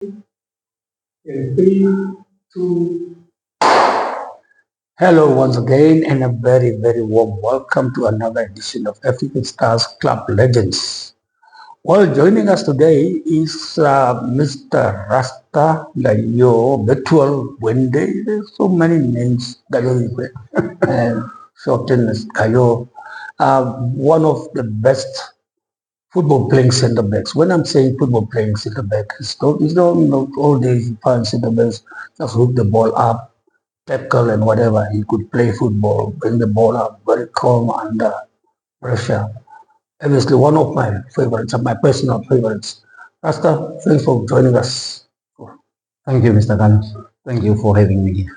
In three, two. Hello once again, and a very, very warm welcome to another edition of African Stars Club Legends. Well, joining us today is Mr. Rasta Gayo Betual Wende. There's so many names Gayo and shortened as Gayo. One of the best football playing centre backs. When I'm saying football playing centre back, it's not all these fine centre backs just hook the ball up, tackle and whatever. He could play football, bring the ball up, very calm under pressure. Obviously, one of my favorites, my personal favorites. Rasta, thanks for joining us. Thank you, Mr. Carlos. Thank you for having me here.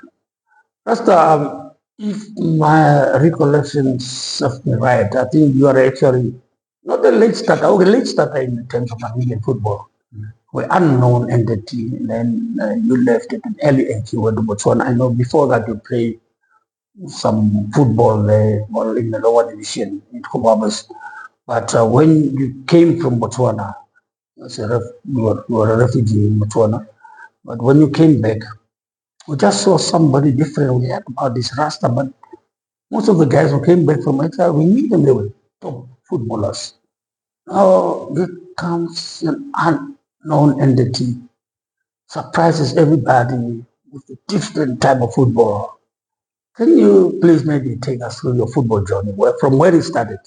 Rasta, if my recollection serves me right, I think you are actually not a late starter, or a late starter in terms of Namibian football. Were unknown entity, and then you left at an early age. You went to Botswana. I know before that you played some football there, or in the lower division in Kobabas. But when you came from Botswana, you were a refugee in Botswana. But when you came back, we just saw somebody different. We heard about this Rasta, but most of the guys who came back from exile, we knew them, they were top footballers. Now here comes an unknown entity, surprises everybody with a different type of football. Can you please maybe take us through your football journey, from where it started?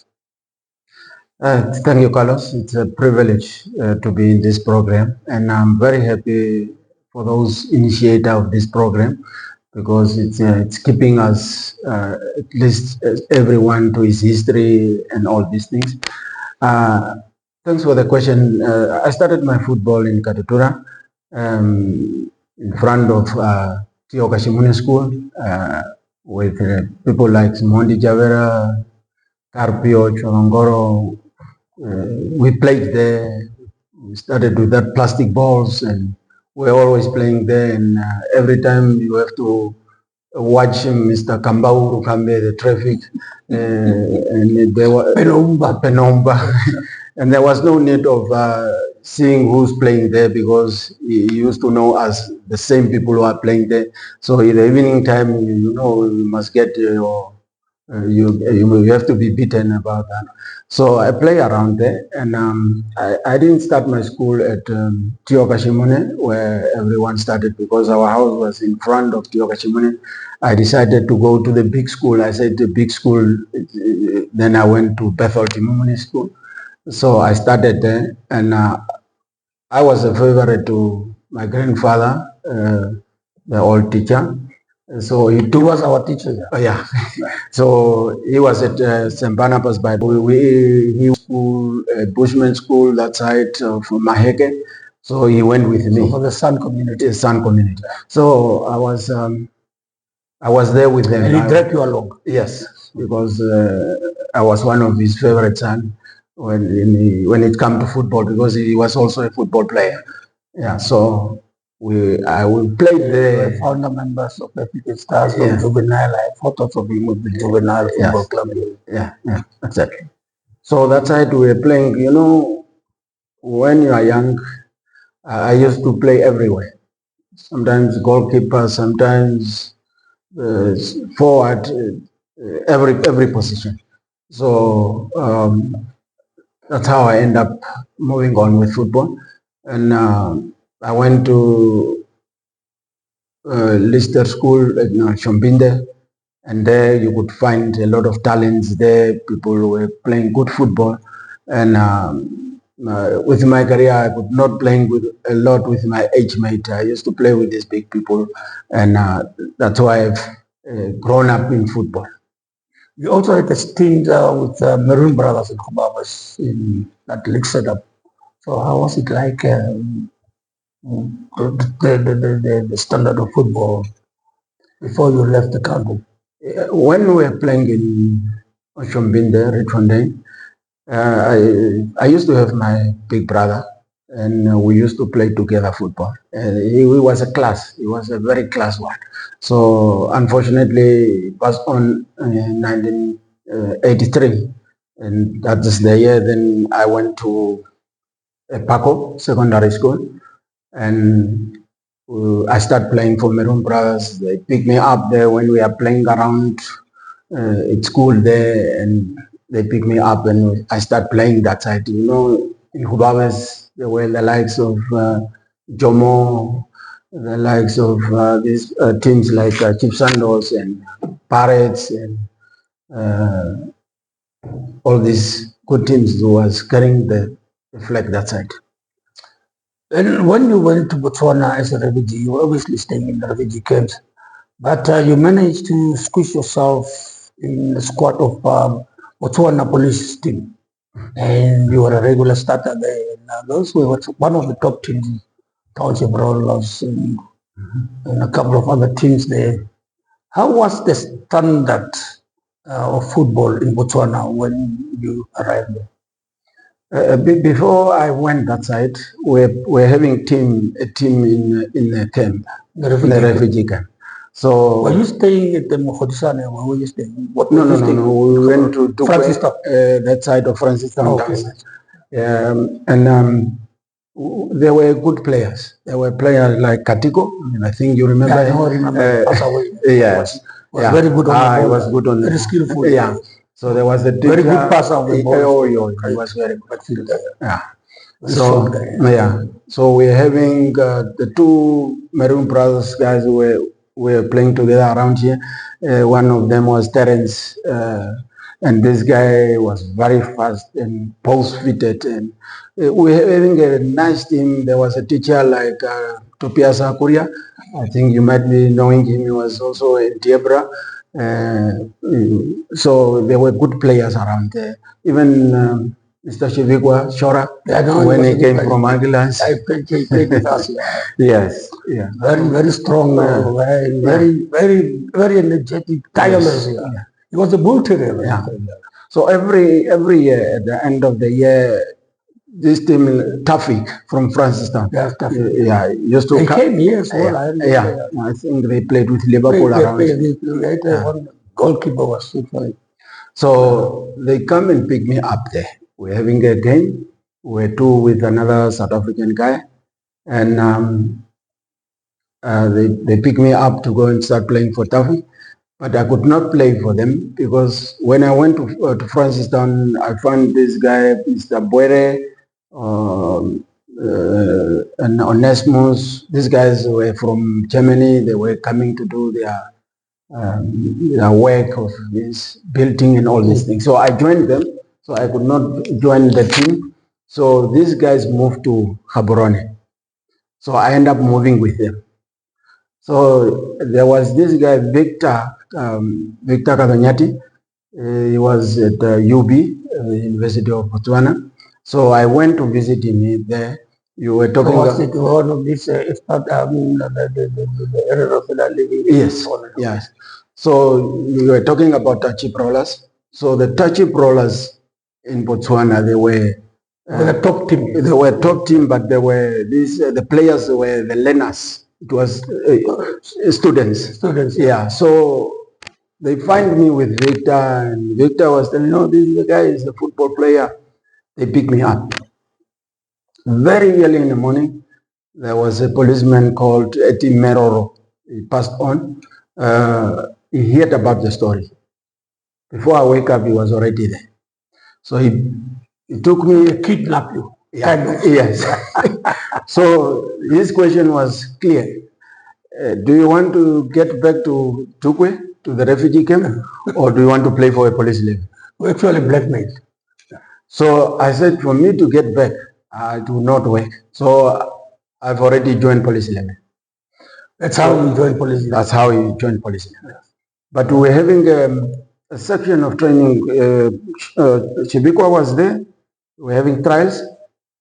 Thank you, Carlos. It's a privilege to be in this program, and I'm very happy for those initiator of this program because it's keeping us at least everyone to his history and all these things. Thanks for the question. I started my football in Katutura in front of Tio Kashimune School with people like Mondi Javera, Carpio, Chorongoro. We played there. We started with that plastic balls, and we're always playing there. And every time you have to watch Mr. Kambau Rukambe, the traffic, and there was Penomba. And there was no need of seeing who's playing there because he used to know us, the same people who are playing there. So in the evening time, you must get your you have to be beaten about that. So I play around there, and I didn't start my school at Tio Kashimune, where everyone started because our house was in front of Tio Kashimune. I decided to go to the big school. I said the big school, then I went to Bethel Timumune School. So I started there, and I was a favorite to my grandfather, the old teacher. So he was our teacher. Yeah. So he was at St. Barnabas by he school, Bushman school that side from Maheke. So he went with me. So for the Sun community. The Sun community. So I was there with them. And he dragged you along. Yes, because I was one of his favorite sons when it came to football because he was also a football player. Yeah. So I will play the founder members of African Stars from Juvenile. I photos of him with the Juvenile Football Club. Yeah, exactly. So that side we were playing. When you are young, I used to play everywhere. Sometimes goalkeeper, sometimes forward, every position. So that's how I end up moving on with football, and I went to Lister School at Shombinde, and there you could find a lot of talents there. People were playing good football, and with my career, I could not playing with a lot with my age mate. I used to play with these big people, and that's why I've grown up in football. You also had a stint with Maroon Brothers in Kobabas in that league setup. So how was it like the standard of football before you left the country? When we were playing in Oshombinde, Ritonde, I used to have my big brother, and we used to play together football. He was a class. He was a very class one. So unfortunately, it was on 1983, and that is the year. Then I went to Paco Secondary School, and I start playing for Maroon Brothers. They pick me up there when we are playing around at school there, and they pick me up and I start playing that side. You know, in Hubabes, there were the likes of Jomo, the likes of these teams like Chief Sandos and Pirates and all these good teams who was carrying the flag that side. And when you went to Botswana as a refugee, you were obviously staying in the refugee camps, but you managed to squish yourself in the squad of Botswana police team, and you were a regular starter there. And those were one of the top teams, Township Rollers and a couple of other teams there. How was the standard of football in Botswana when you arrived there? Before I went that side, we're having a team in the camp, The in the refugee camp. So were you staying at the Mogodisane? Where were you staying? no. We went to Francistown. that side of Francistown. Okay. And there were good players. There were players like Katiko. I think you remember. Yeah, I remember. Pass away. Yes. Was very good on the ball. He was good on Very skillful. Yeah. So there was a Very good passer of the ball. He was very good. Yeah. So Yeah. So we're having the two Maroon Brothers guys who were playing together around here. One of them was Terence, and this guy was very fast and pulse-fitted. And we're having a nice team. There was a teacher like Topias Akuria. I think you might be knowing him. He was also in Diabra. So there were good players around there. Even Mr. Shivikwa Shora, when he came from Anglans. I played with us. Yes, yeah. Very strong, very energetic, tireless. Yes. Yeah. He was a bull terrier. Yeah. So every year, at the end of the year, this team, Tafik from Francistown, used to He came here as well. I think they played with Liverpool around. One goalkeeper was so funny. So they come and pick me up there. We're having a game. We're two with another South African guy, and they pick me up to go and start playing for Tafik. But I could not play for them because when I went to Francistown, I found this guy, Mr. Boere, and Onesimus. These guys were from Germany. They were coming to do their work of this building and all these things. So I joined them. So I could not join the team. So these guys moved to Gaborone. So I ended up moving with them. So there was this guy, Victor Kadonyati. He was at UB, University of Botswana. So I went to visit him there. You were talking about one of these the area of the living. Yes. So we were talking about touchy rollers. So the touchy rollers in Botswana, they were the top team. They were top team, but they were the players were the learners. It was students. Yeah. So they find me with Victor, and Victor was telling, no, this is the guy is a football player. They picked me up. Very early in the morning, there was a policeman called Eti Meroro. He passed on. He heard about the story. Before I wake up, he was already there. So he took me, kidnapped you. Yeah. Yes. So his question was clear. Do you want to get back to Tukwe, to the refugee camp, or do you want to play for a police league? We actually blackmailed. So I said, for me to get back, I do not work. So I've already joined police league. That's how you joined police league. That's how you joined police league. But we're having a section of training. Chibikwa was there. We're having trials.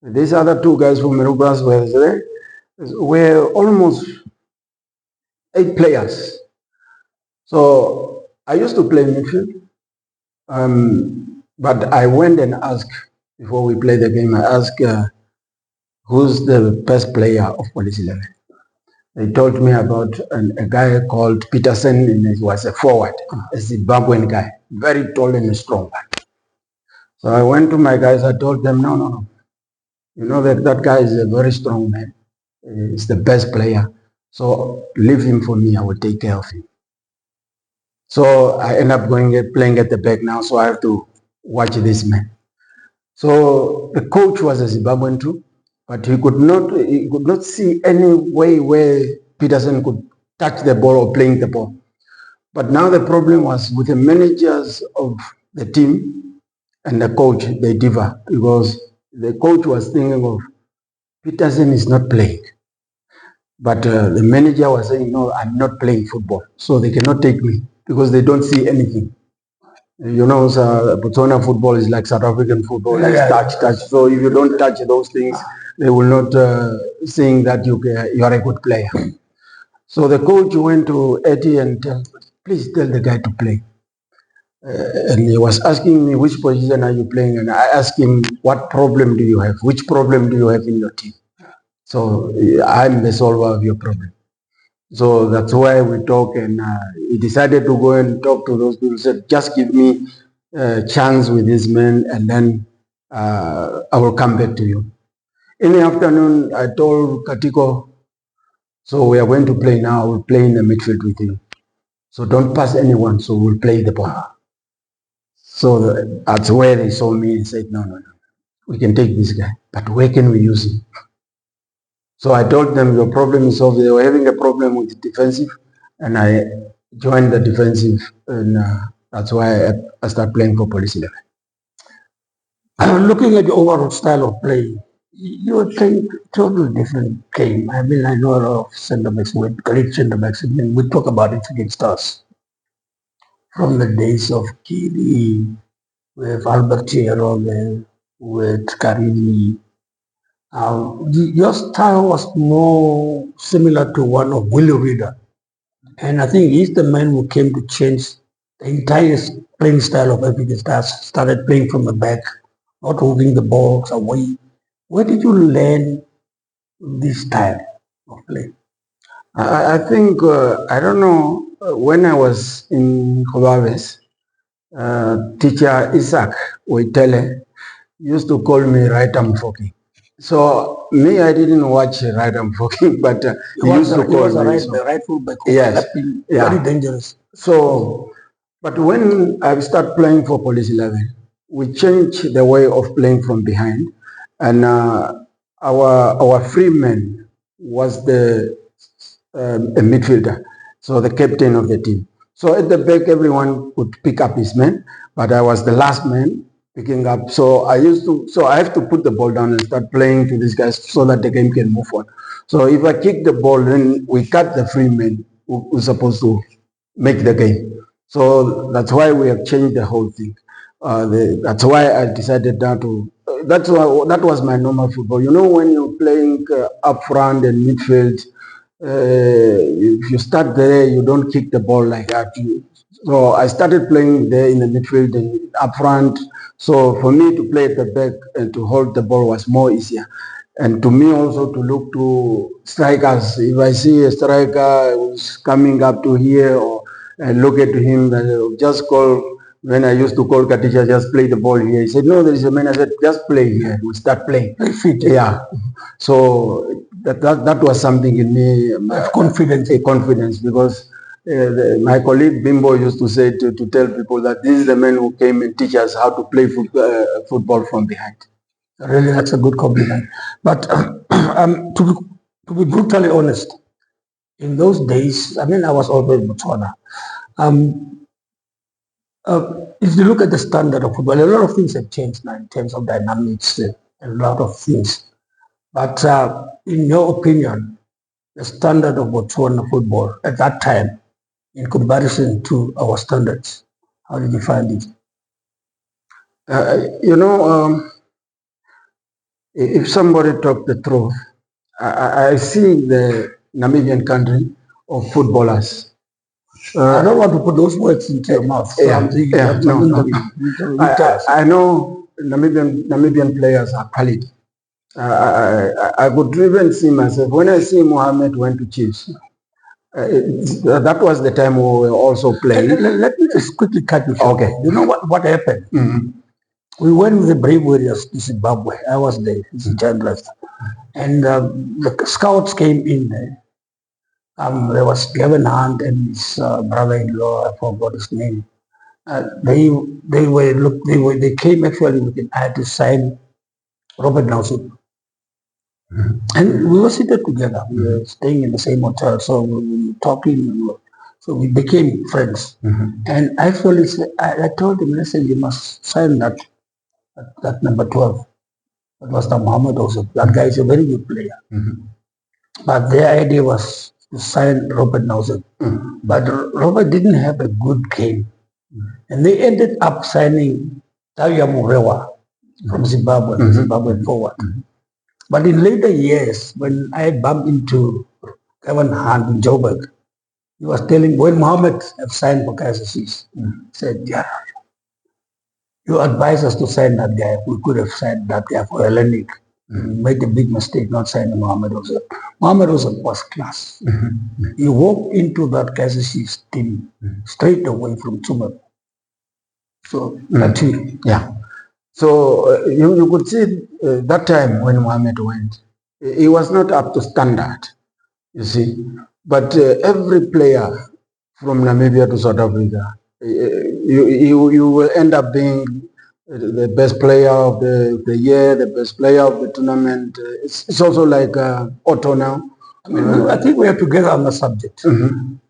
These other two guys from Merubas were there. We're almost 8 players. So I used to play midfield. But I went and asked, before we play the game, I asked who's the best player of Police 11. They told me about a guy called Peterson, and he was a forward, a Zimbabwean guy, very tall and strong. So I went to my guys, I told them, no. You know that guy is a very strong man. He's the best player. So leave him for me. I will take care of him. So I end up playing at the back now. So I have to watch this man. So the coach was a Zimbabwean too, but he could not see any way where Peterson could touch the ball or playing the ball. But now the problem was with the managers of the team and the coach, they differ, because the coach was thinking of Peterson is not playing. But the manager was saying, no, I'm not playing football. So they cannot take me because they don't see anything. You know, Botswana football is like South African football, like touch. So if you don't touch those things, they will not think that you are a good player. So the coach went to Eddie and please tell the guy to play. And he was asking me, which position are you playing? And I asked him, what problem do you have? Which problem do you have in your team? So I'm the solver of your problem. So that's why we talk, and he decided to go and talk to those people. Said, just give me a chance with this man, and then I will come back to you. In the afternoon, I told Katiko, so we are going to play now. We'll play in the midfield with you. So don't pass anyone, so we'll play the ball. So that's where they saw me and said, no, we can take this guy, but where can we use him? So I told them, your problem is solved. They were having a problem with the defensive, and I joined the defensive, and that's why I started playing for Police 11. Looking at the overall style of play, you were playing totally different game. I mean, I know a lot of centre-backs with great centre-backs. I mean, we talk about it against us. From the days of Kiri, with Albert Chiarone, with Carini, your style was more similar to one of Willie Reader. And I think he's the man who came to change the entire playing style of African Stars. Started playing from the back, not moving the balls away. Where did you learn this style of play? I think, I don't know, when I was in Kobabes, teacher Isaac Oitele used to call me right arm forking. So me, I didn't watch right arm forking, but he used to call me. The right fullback. Yes, very dangerous. So, but when I started playing for Police 11, we changed the way of playing from behind, and our free man was a midfielder, so the captain of the team. So at the back, everyone could pick up his man, but I was the last man picking up. So I have to put the ball down and start playing to these guys so that the game can move on. So if I kick the ball, then we cut the free man who's supposed to make the game. So that's why we have changed the whole thing. That's why I decided now to. That was my normal football. You know, when you're playing up front and midfield, if you start there, you don't kick the ball like that. So I started playing there in the midfield and up front. So for me to play at the back and to hold the ball was more easier. And to me also to look to strikers. If I see a striker who's coming up to here, or I look at him, and just call. When I used to call Katisha, just play the ball here. He said, no, there is a man. I said, just play here. We start playing. Yeah. So that was something in me. Confidence, because my colleague Bimbo used to say to tell people that this is the man who came and teach us how to play football from behind. Really, that's a good compliment. But to be brutally honest, in those days, I mean, I was always in Botswana. If you look at the standard of football, a lot of things have changed now in terms of dynamics and a lot of things. But in your opinion, the standard of Botswana football at that time, in comparison to our standards, how did you find it? If somebody talk the truth, I see the Namibian country of footballers. I don't want to put those words into your mouth. So I know Namibian players are quality. I could even see myself when I see Mohammed went to Chiefs. That was the time we were also playing. Let me just quickly cut you short. Okay. You know what happened? Mm-hmm. We went with the Brave Warriors to Zimbabwe. I was there as a journalist. And the scouts came in there. There was Gavin Hunt and his brother-in-law, I forgot his name. They came actually with an ad to sign Robert Nelson. And we were seated together. We were staying in the same hotel, so we were talking. So we became friends. And actually, I told him, listen, you must sign that number 12. That was the Mohammed also. That guy is a very good player. But their idea was to sign Robert Nelson. But Robert didn't have a good game. And they ended up signing Taya Murewa from Zimbabwe, Zimbabwean forward. But in later years, when I bumped into Kevin Hunt in Joburg, he was telling when Mohammed have signed for Kaizer Chiefs, he said, yeah, you advised us to sign that guy. We could have signed that guy for Hellenic. Made a big mistake not signing Mohammed Ozil. Mohammed Ozil was class. He walked into that Kaizer Chiefs team straight away from Tsumeb. So that too. Yeah. So you could see that time when Mohammed went, he was not up to standard, you see. But every player from Namibia to South Africa, you will end up being the best player of the year, the best player of the tournament. It's also like Otto now. I think we are together on the subject.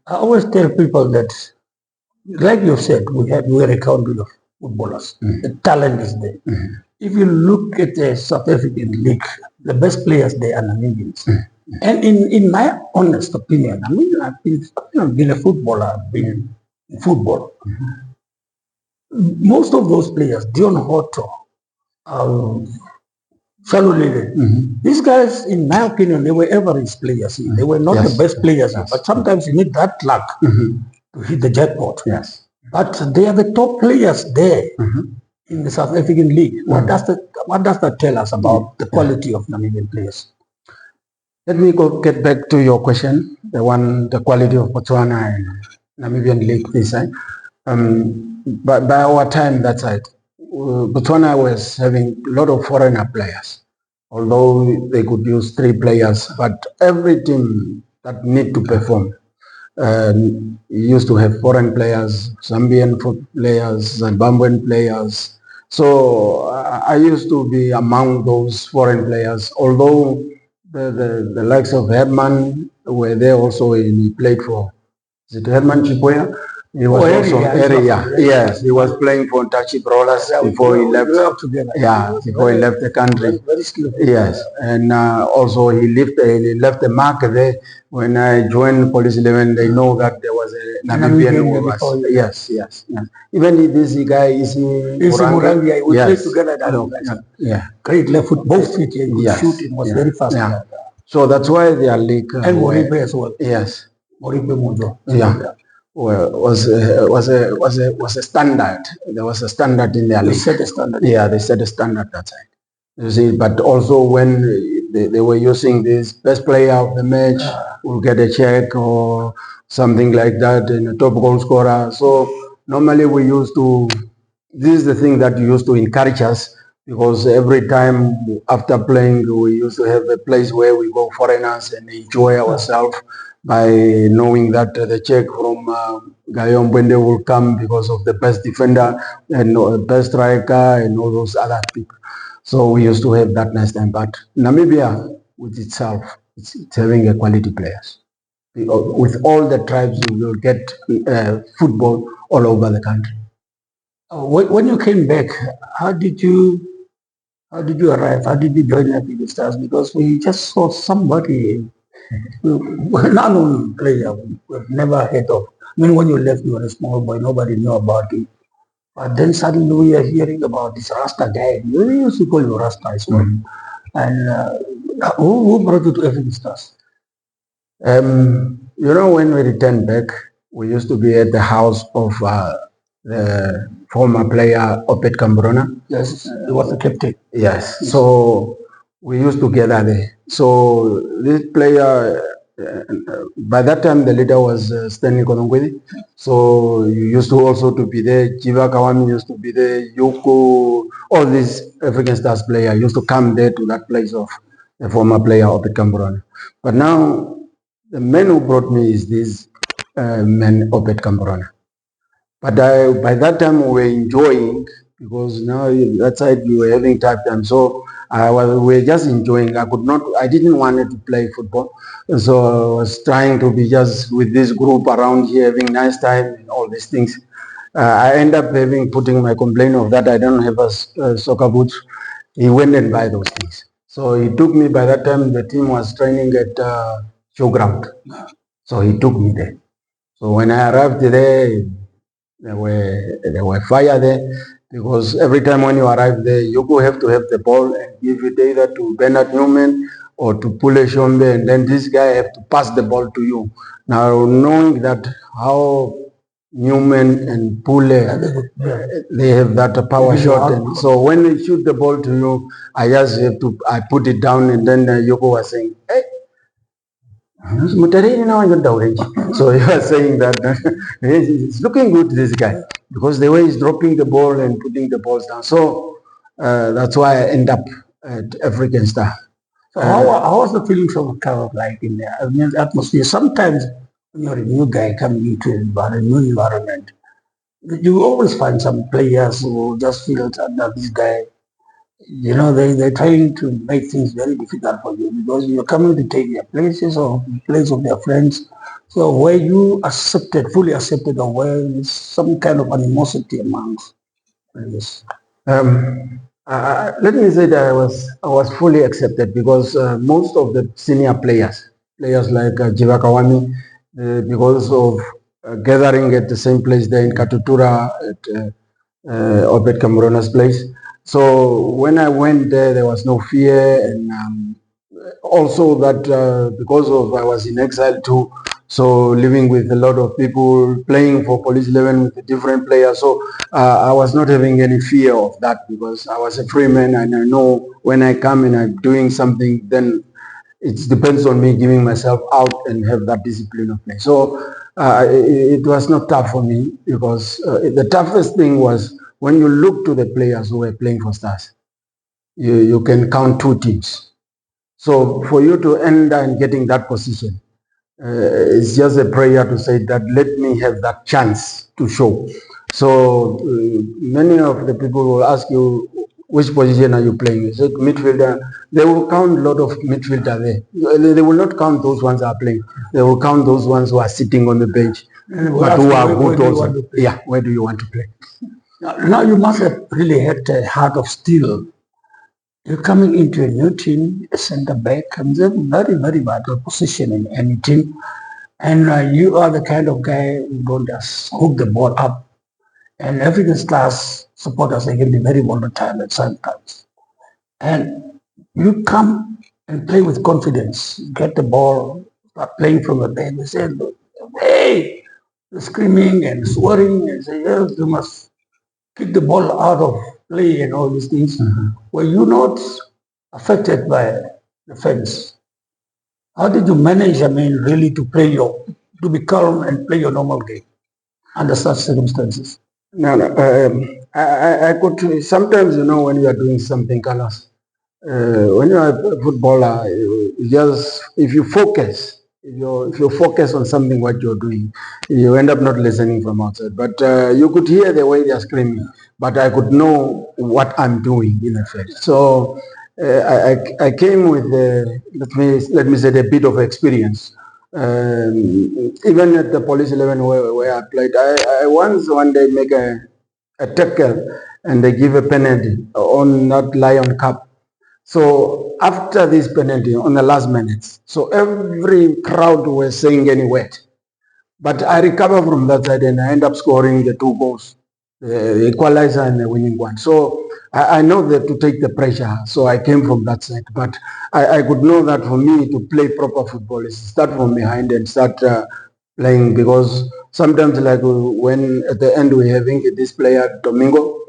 I always tell people that, like you said, we are a country of footballers. The talent is there. If you look at the South African league, the best players there are Namibians. And in my honest opinion, I mean, I've been a footballer, I've been in football. Most of those players, Dion Hotto, Shalulile, these guys, in my opinion, they were average players. They were not the best players, but sometimes you need that luck to hit the jackpot. But they are the top players there in the South African League. What does that tell us about the quality of Namibian players? Let me get back to your question, the quality of Botswana and Namibian League this side. By our time that side, Botswana was having a lot of foreigner players, although they could use 3 players, but every team that need to perform used to have foreign players, Zambian players, Zimbabwean players. So I used to be among those foreign players, although the likes of Herman were there also. He played for, is it Herman Chipoya? He was also area. Yes, he was playing for Tachi Brawlers before he left. Before he left the country. Very skillful. Yes, and also he left a mark there. When I joined Police 11, they know that there was a Namibian who was. Yes. Even this guy is Murangi. We played together that great left foot, both feet. He could shoot. It was very fast. So that's why they are league. And Moripe as well. Yes. Moripe Mojo. Was a standard. There was a standard in their league. They set a standard. Yeah, they set a standard that side. You see, but also when they were using this best player of the match, will get a check or something like that, and a top goal scorer. So normally we used to. This is the thing that used to encourage us, because every time after playing, we used to have a place where we go foreigners and enjoy ourselves, by knowing that the check from Gayon Bwende will come because of the best defender and the best striker and all those other people. So we used to have that nice time. But Namibia with itself, it's having a quality players. With all the tribes, you will get football all over the country. When you came back, how did you arrive? How did you join the Stars? Because we just saw somebody, an unknown player we've never heard of. I mean, when you left, you were a small boy, nobody knew about you. But then suddenly we are hearing about this Rasta guy. We used to call you Rasta as well. And who brought you to African Stars? When we returned back, we used to be at the house of the former player Opet Cambrona. Yes, he was the captain. Yes, so we used to gather there. So this player by that time the leader was Stanley Konongwedi. So you used to also to be there. Jiva Kawami used to be there. Yoko, all these African Stars players used to come there to that place of the former player of the Camborana. But now the man who brought me is this man Opet Camborana. But by that time we were enjoying, because now that side we were having tough time. So we were just enjoying. I didn't want to play football. So I was trying to be just with this group around here, having nice time and all these things. I end up putting my complaint of that I don't have a soccer boots. He went and buy those things. So he took me. By that time the team was training at showground. So he took me there. So when I arrived there, there were fire there, because every time when you arrive there, you go have to have the ball and give it either to Bernard Newman or to Pule Shombe, and then this guy have to pass the ball to you. Now knowing that how Newman and Pule, they have that power shot, and so when they shoot the ball to you, I put it down, and then Yoko was saying, hey, so you are saying that it's looking good, this guy, because the way he's dropping the ball and putting the balls down. So that's why I end up at African Star. So how was the feeling from kind of like in the atmosphere? Sometimes when you're a new guy coming into a new environment, you always find some players who just feel that this guy, they're trying to make things very difficult for you because you're coming to take their places or the place of their friends. So were you fully accepted, or were some kind of animosity amongst players? Let me say that I was fully accepted, because most of the senior players like Jiva Kawami, because of gathering at the same place there in Katutura at Obed Camerona's place. So when I went there was no fear, and also that because of I was in exile too, so living with a lot of people, playing for Police 11 with different players. So I was not having any fear of that, because I was a free man, and I know when I come and I'm doing something, then it depends on me giving myself out and have that discipline of play. So it was not tough for me, because the toughest thing was when you look to the players who were playing for Stars, you can count two teams. So for you to end up getting that position, it's just a prayer to say that let me have that chance to show. So many of the people will ask you, which position are you playing? Is it midfielder? They will count a lot of midfielder there. They will not count those ones who are playing. They will count those ones who are sitting on the bench, but who are good also. Yeah, where do you want to play? Now you must have really had a heart of steel. You're coming into a new team, a centre back, and a very, very vital position in any team. And you are the kind of guy who don't just hook the ball up. And African Stars supporters, they can be very volatile at sometimes. And you come and play with confidence, get the ball, start playing from the back. They say, hey, screaming and swearing and say, yes, you must kick the ball out of play and all these things. Were you not affected by the fans? How did you manage, really to be calm and play your normal game under such circumstances? No. I could sometimes, when you are doing something, Carlos, when you are a footballer, if you focus on something what you're doing, you end up not listening from outside. But you could hear the way they are screaming, but I could know what I'm doing in effect. So I came with let me say a bit of experience. Even at the Police 11 where I played, I once one day make a tackle and they give a penalty on that Lion Cup. So after this penalty on the last minutes, so every crowd was saying any word. But I recover from that side and I end up scoring the 2 goals, the equalizer and the winning one. So I know that to take the pressure. So I came from that side. But I could know that for me to play proper football is start from behind and start playing, because sometimes like when at the end we having this player Domingo.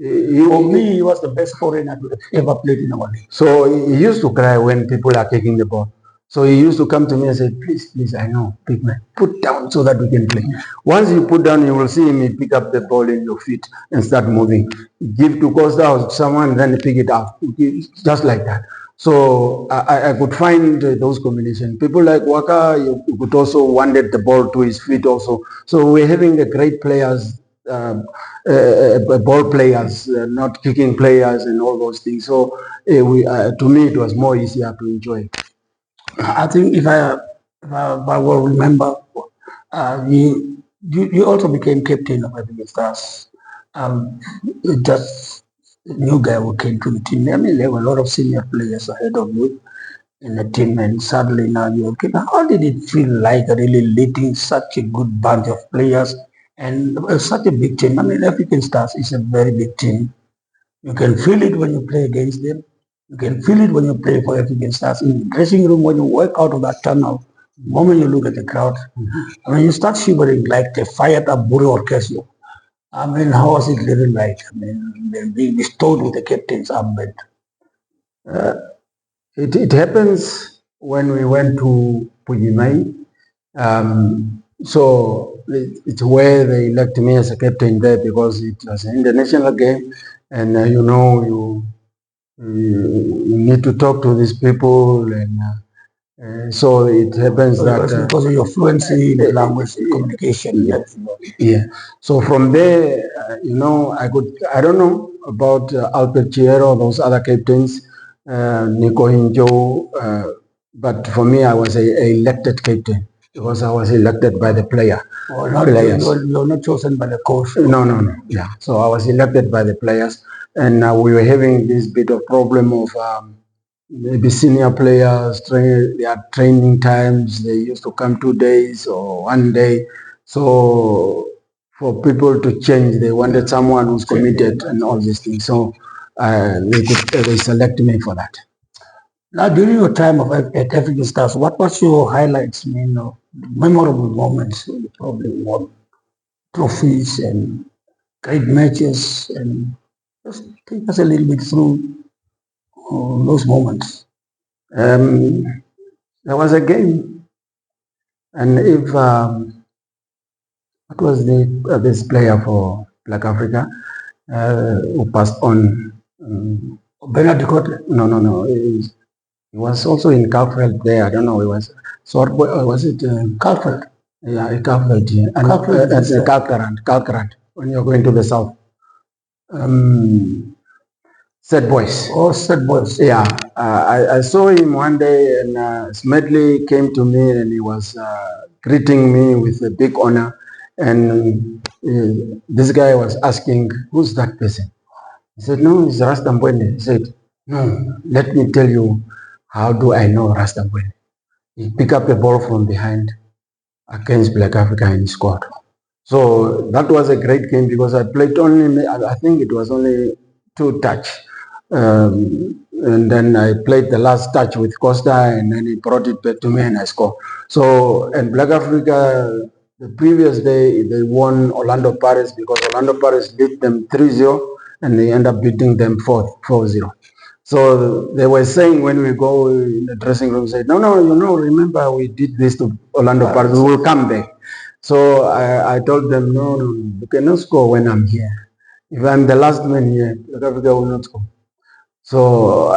For me, he was the best foreigner to ever played in our league. So he used to cry when people are kicking the ball. So he used to come to me and say, please, I know, big man, put down so that we can play. Once you put down, you will see him pick up the ball in your feet and start moving. Give to Costa or someone, then pick it up, just like that. So I could find those combinations. People like Waka, you could also wanted the ball to his feet also. So we're having the great players, ball players, not kicking players and all those things. So to me, it was more easier to enjoy. I think if I will remember, you also became captain of Everton Stars. Just a new guy who came to the team. I mean, there were a lot of senior players ahead of you in the team, and suddenly now you're captain. How did it feel like really leading such a good bunch of players and such a big team? I mean, African Stars is a very big team. You can feel it when you play against them. You can feel it when you play for African Stars. In the dressing room, when you walk out of that tunnel, the moment you look at the crowd, I mean, you start shivering like the fired up Buru orchestra. I mean, how was it really like? I mean, being bestowed with the captain's armband. It happens when we went to Pujimai. So it's where they elect me as a captain there because it was an international game, and you need to talk to these people, and so it happens that because of your fluency in the language communication. Yeah. So from there, I don't know about Albert Chiero, those other captains, Nico Hinjo, but for me, I was a elected captain because I was elected by the player. You're not chosen by the coach. No. Yeah. So I was elected by the players, and we were having this bit of problem of maybe senior players, their training times, they used to come 2 days or 1 day. So for people to change, they wanted someone who's committed and all these things. So they select me for that. Now, during your time at African Stars, what was your highlights, memorable moments? You probably won trophies and great matches, and just take us a little bit through those moments. There was a game, and if what was this player for Black Africa who passed on? Bernard de Kotter? No. He was also in Kalkfeld there. I don't know. He was was it Kalkfeld? Yeah, Kalkfeld. Yeah, and Kalkrand. When you're going to the south. Set Boys. Oh, Set Boys. Yeah, I saw him one day, and Smedley came to me and he was greeting me with a big honor. And this guy was asking, "Who's that person?" He said, "No, it's Rasta Mbwene." He said, "No, let me tell you, how do I know Rasta Mbwene?" He picked up the ball from behind against Black Africa and he scored. So that was a great game because I played only, I think it was only 2 touch. And then I played the last touch with Costa, and then he brought it back to me and I scored. So, and Black Africa, the previous day, they won Orlando Pirates because Orlando Pirates beat them 3-0 and they end up beating them 4-0. So they were saying when we go in the dressing room, say, no, remember we did this to Orlando Pirates, we will come back. So I told them, no, you cannot score when I'm here. If I'm the last man here, Black Africa will not score. So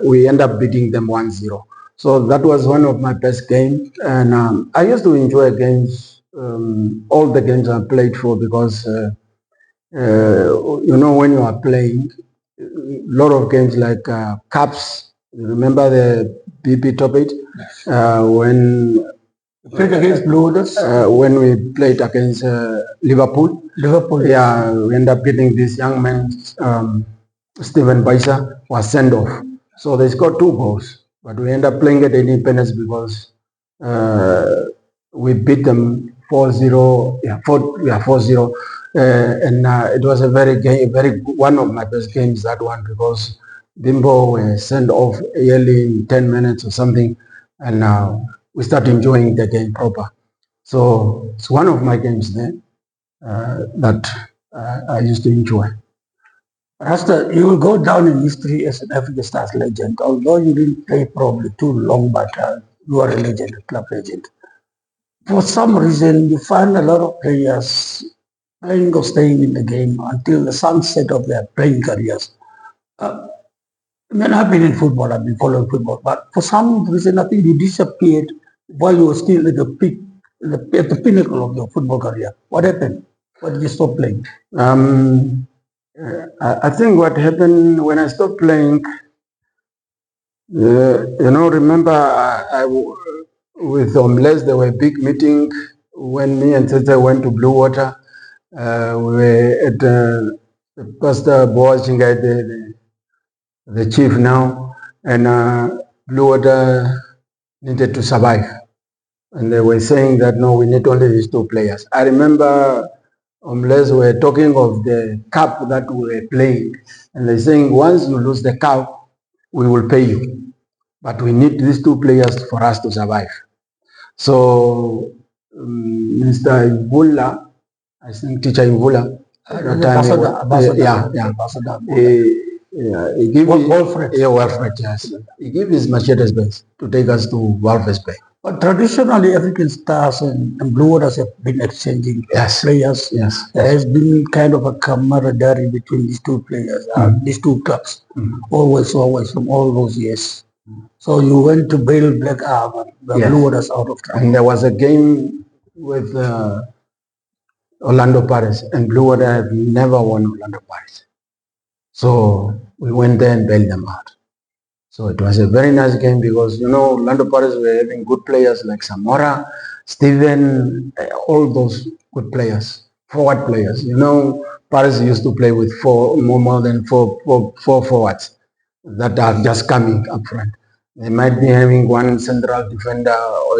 we end up beating them 1-0. So that was one of my best games. And I used to enjoy games, all the games I played for, because, when you are playing, a lot of games like Cups, remember the BP Top 8? When played against Blue Waters? When we played against Liverpool. Yeah, we end up getting this young man, Stephen Baisa, was sent off. So they scored 2 goals, but we end up playing at Independence because we beat them 4-0. Yeah, 4-0. And it was a very one of my best games, that one, because Bimbo was sent off early in 10 minutes or something, and we start enjoying the game proper. So it's one of my games there that I used to enjoy. Rasta, you will go down in history as an African Stars legend, although you didn't play probably too long, but you are a legend, a club legend. For some reason, you find a lot of players playing or staying in the game until the sunset of their playing careers. I mean, I've been in football, I've been following football, but for some reason, I think you disappeared while you were still at the peak, at the pinnacle of your football career. What happened? Why did you stop playing? I think what happened when I stopped playing, remember with Omles, there were big meeting when me and Tete went to Blue Water. We were at Pastor Boaz Chingai, the chief now, and Blue Water needed to survive. And they were saying that, no, we need only these two players. I remember Omles were talking of the cup that we were playing, and they're saying, once you lose the cup, we will pay you. But we need these two players for us to survive. So Mr. Imvula, I think Teacher Imvula, he gave Wilfred, yes. He gave his Machetes Benz to take us to Walvis Bay. But traditionally, African Stars and Blue Waters have been exchanging players. Yes. There has been kind of a camaraderie between these two players, these two clubs, always from all those years. So you went to bail Black Arm, the Blue Waters out of trouble. And there was a game with Orlando Pirates, and Blue Water have never won Orlando Pirates. So we went there and bailed them out. So it was a very nice game because, Orlando Pirates were having good players like Samora, Steven, all those good players, forward players. Paris used to play with more than four forwards that are just coming up front. They might be having one central defender,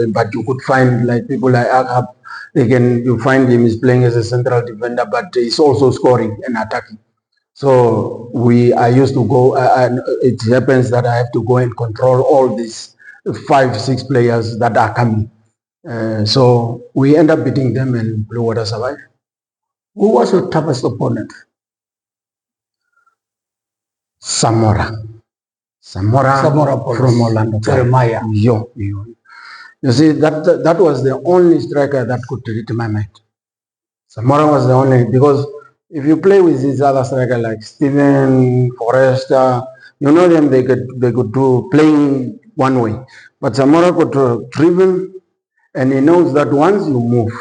but you could find like people like Aghab, you find him is playing as a central defender, but he's also scoring and attacking. So I used to go, and it happens that I have to go and control all these 5-6 players that are coming. So we end up beating them and Blue Water survive. Who was your toughest opponent? Samora from Orlando. Jeremiah. You see, that was the only striker that could read my mind. Samora was the only, because if you play with these other strikers like Steven, Forrester, them, they could do playing one way. But Samora could dribble, and he knows that once you move,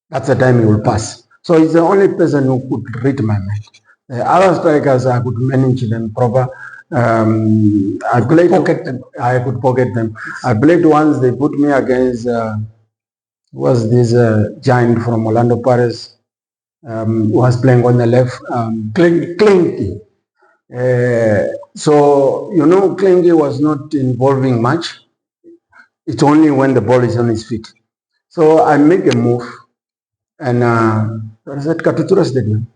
that's the time he will pass. So he's the only person who could read my mind. The other strikers, I could manage them proper. I could pocket them. I played once, they put me against, was this giant from Orlando Pirates, was playing on the left, Klinky. So, Klinky was not involving much. It's only when the ball is on his feet. So I make a move, and I was at Katutura Stadium.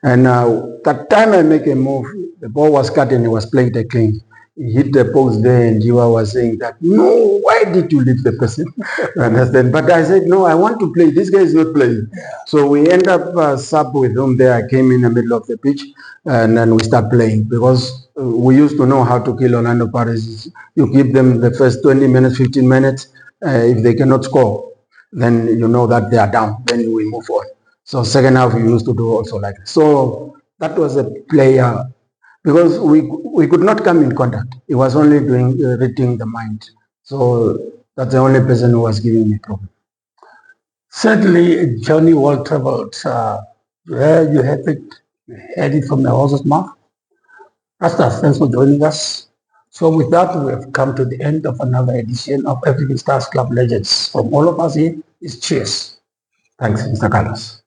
And that time I make a move, the ball was cut and he was playing the Klinky. He hit the post there, and Jiwa was saying that, no, why did you leave the person? Understand? But I said, no, I want to play. This guy is not playing. Yeah. So we end up sub with him there. I came in the middle of the pitch, and then we start playing because we used to know how to kill Orlando Pirates. You give them the first 20 minutes, 15 minutes. If they cannot score, then you know that they are down. Then we move on. So second half, we used to do also like that. So that was a player. Because we could not come in contact. He was only reading the mind. So that's the only person who was giving me problem. Certainly, journey well traveled. Where you had it from the horse's mouth. Rasta, thanks for joining us. So with that, we have come to the end of another edition of African Stars Club Legends. From all of us here, is cheers. Thanks, Mr. Carlos.